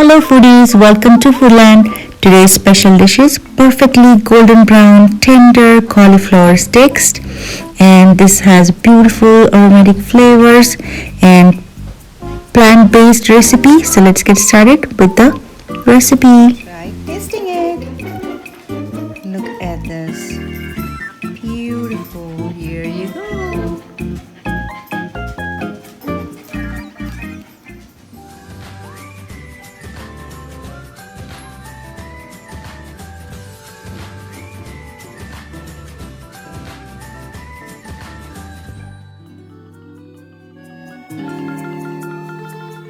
Hello foodies, welcome to Foodland. Today's special dish is perfectly golden brown, tender cauliflower steaks, and this has beautiful aromatic flavors and plant-based recipe. So let's get started with the recipe. Try tasting it. Look at this. Beautiful. Here you go.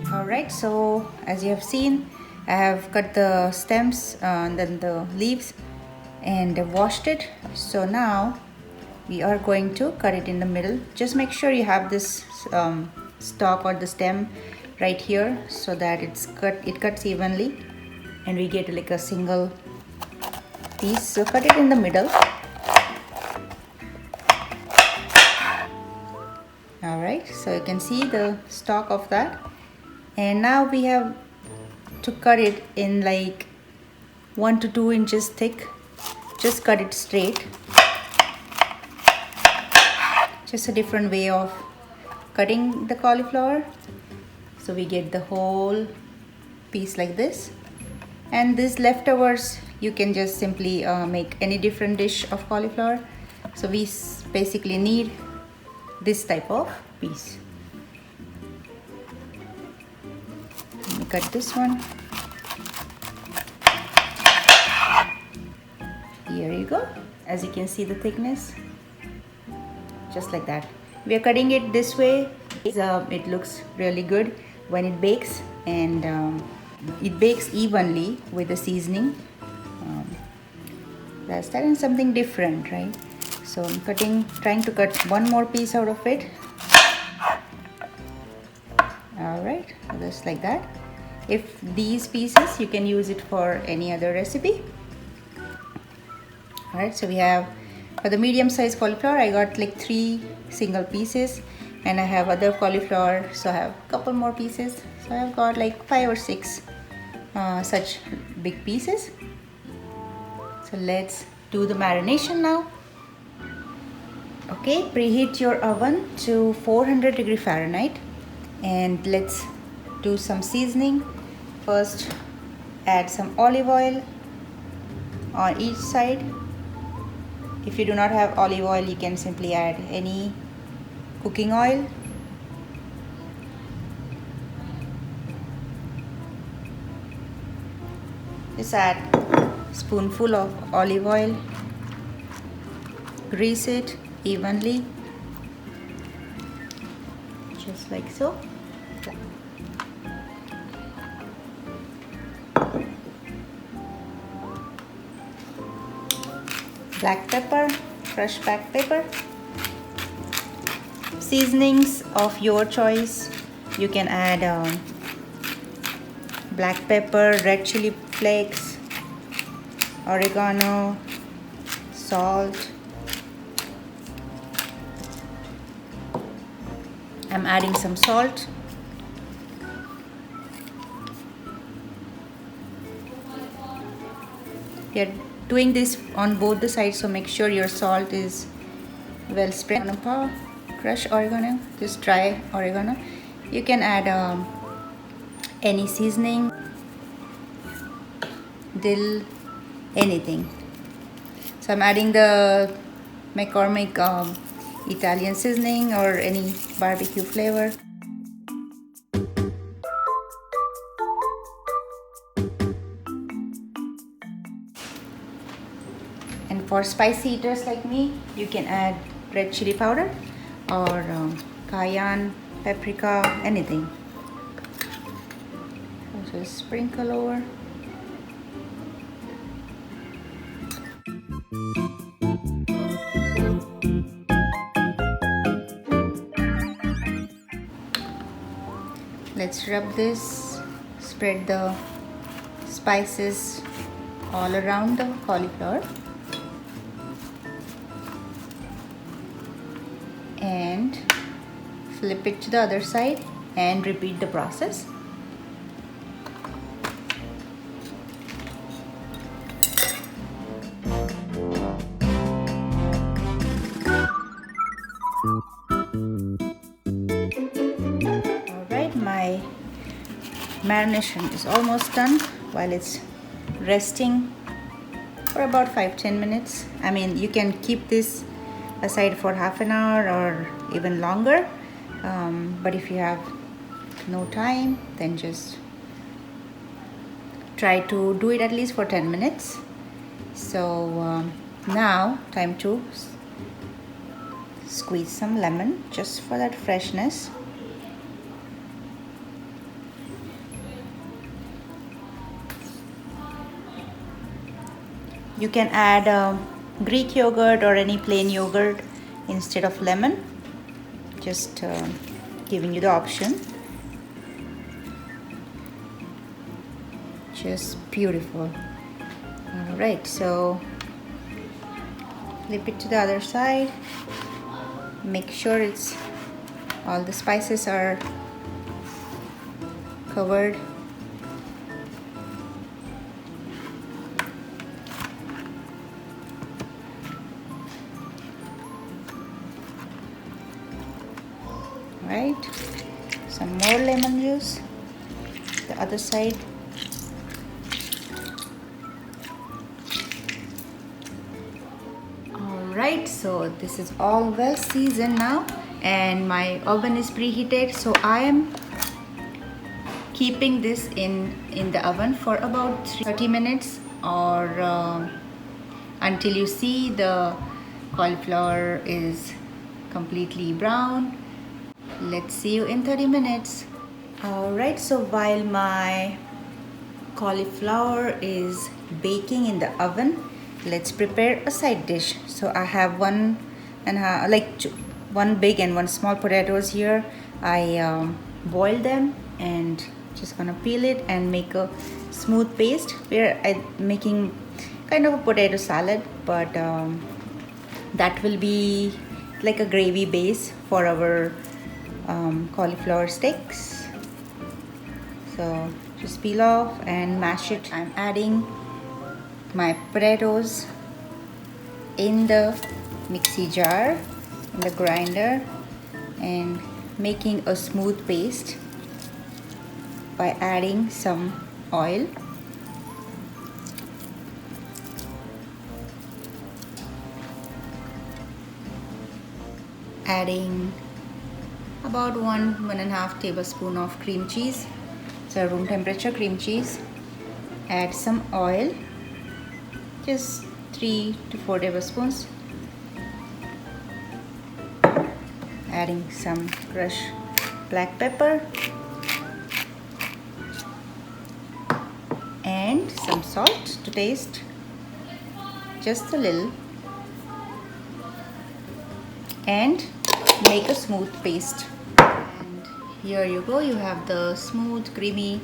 Alright, so as you have seen, I have cut the stems and then the leaves and washed it. So now we are going to cut it in the middle. Just make sure you have this stalk or the stem right here so that it cuts evenly and we get like a single piece. So cut it in the middle. Alright, so you can see the stalk of that. And now we have to cut it in like 1 to 2 inches thick. Just cut it straight. Just a different way of cutting the cauliflower. So we get the whole piece like this. And these leftovers, you can just simply make any different dish of cauliflower. So we basically need this type of piece. Let me cut this one. Here you go. As you can see the thickness, just like that. We are cutting it this way. It looks really good when it bakes, and it bakes evenly with the seasoning. That's that, and something different, right? So I'm trying to cut one more piece out of it. Alright, just like that. If these pieces, you can use it for any other recipe. Alright, so we have, for the medium size cauliflower, I got like 3 single pieces, and I have other cauliflower, so I have a couple more pieces. So I've got like 5 or 6 such big pieces. So let's do the marination now. Okay, preheat your oven to 400 Fahrenheit and let's do some seasoning. First, add some olive oil on each side. If you do not have olive oil, you can simply add any cooking oil. Just add a spoonful of olive oil. Grease it evenly, just like so. Black pepper, crushed black pepper. Seasonings of your choice. You can add black pepper, red chili flakes, oregano, salt. I'm adding some salt. We are doing this on both the sides, so make sure your salt is well spread. Crushed oregano, just dry oregano. You can add any seasoning, dill, anything. So I'm adding the McCormack Italian seasoning or any barbecue flavor. And for spicy eaters like me, you can add red chili powder or cayenne, paprika, anything. So just sprinkle over. Let's rub this, spread the spices all around the cauliflower. And flip it to the other side and repeat the process. Alright, my marination is almost done. While it's resting for about 5-10 minutes. I mean, you can keep this aside for half an hour or even longer, but if you have no time, then just try to do it at least for 10 minutes. So now time to squeeze some lemon just for that freshness. You can add Greek yogurt or any plain yogurt instead of lemon, just giving you the option. Just beautiful. Alright, so flip it to the other side. Make sure it's all the spices are covered. Right, some more lemon juice, the other side. Alright, so this is all well seasoned now, and my oven is preheated, so I am keeping this in the oven for about 30 minutes or until you see the cauliflower is completely brown. Let's see you in 30 minutes. Alright, so while my cauliflower is baking in the oven, let's prepare a side dish. So I have one big and one small potatoes here. I boiled them and just gonna peel it and make a smooth paste. I'm making kind of a potato salad, but that will be like a gravy base for our cauliflower steaks. So just peel off and mash it. I'm adding my potatoes in the mixie jar, in the grinder, and making a smooth paste by adding some oil. Adding about 1.5 tablespoon of cream cheese, so room temperature cream cheese. Add some oil, just 3 to 4 tablespoons. Adding some crushed black pepper and some salt to taste, just a little, and make a smooth paste. And here you go, you have the smooth creamy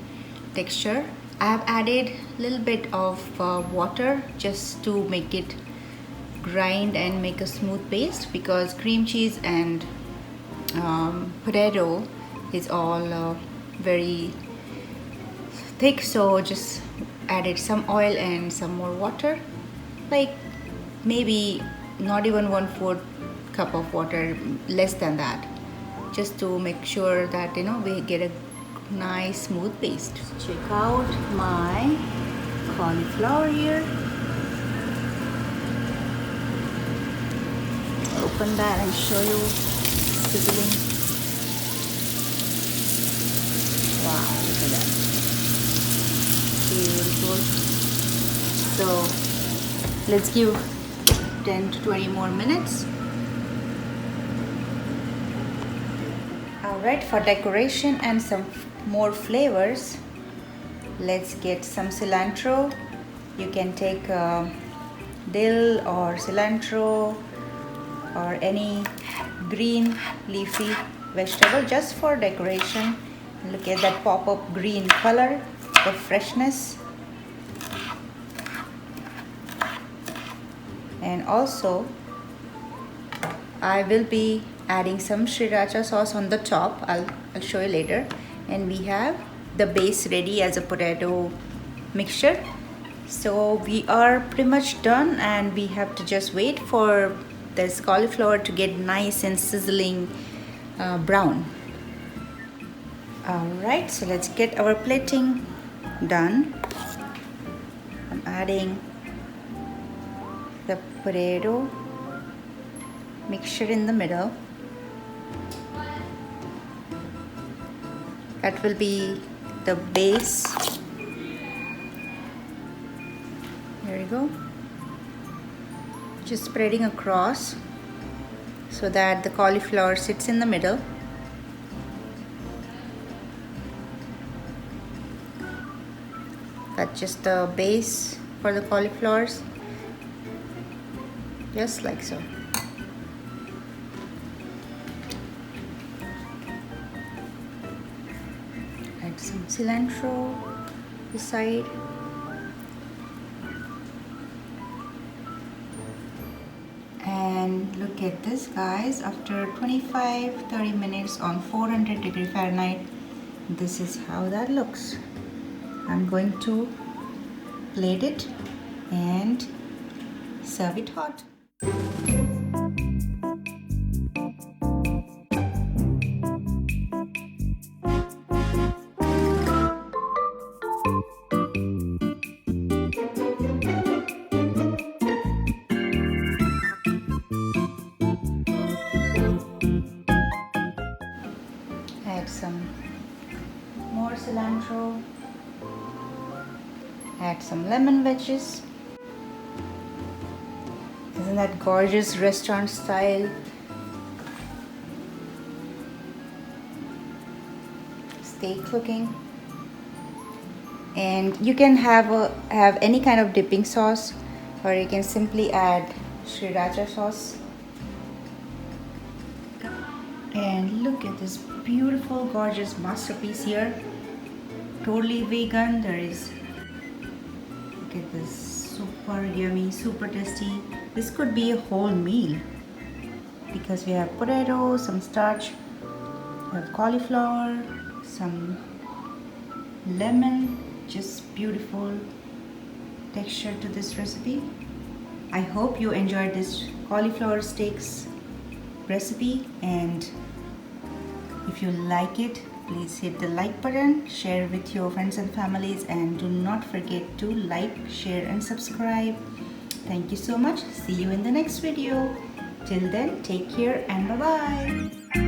texture. I have added a little bit of water just to make it grind and make a smooth paste, because cream cheese and potato is all very thick, so just added some oil and some more water, like maybe not even 1/4 cup of water, less than that, just to make sure that we get a nice smooth paste. Check out my cauliflower here. Open that and show you sizzling. Wow, look at that. Beautiful. So let's give 10 to 20 more minutes. Alright, for decoration and some more flavors, let's get some cilantro. You can take dill or cilantro or any green leafy vegetable just for decoration. Look at that pop-up green color, the freshness. And also I will be adding some Shri racha sauce on the top. I'll show you later. And we have the base ready as a potato mixture. So we are pretty much done, and we have to just wait for this cauliflower to get nice and sizzling brown. Alright, so let's get our plating done. I'm adding the potato mixture in the middle. That will be the base. There you go. Just spreading across so that the cauliflower sits in the middle. That's just the base for the cauliflowers, just like so. Add some cilantro beside. And look at this, guys, after 25-30 minutes on 400 Fahrenheit, this is how that looks. I'm going to plate it and serve it hot. Add some more cilantro. Add some lemon wedges. Isn't that gorgeous restaurant style steak looking? And you can have any kind of dipping sauce, or you can simply add Shri racha sauce. And look at this beautiful, gorgeous masterpiece here. Totally vegan. There is, look at this, super yummy, super tasty. This could be a whole meal because we have potato, some starch, we have cauliflower, some lemon. Just beautiful texture to this recipe. I hope you enjoyed this cauliflower steaks recipe, and if you like it, please hit the like button, share with your friends and families, and do not forget to like, share and subscribe. Thank you so much. See you in the next video. Till then, take care and bye-bye.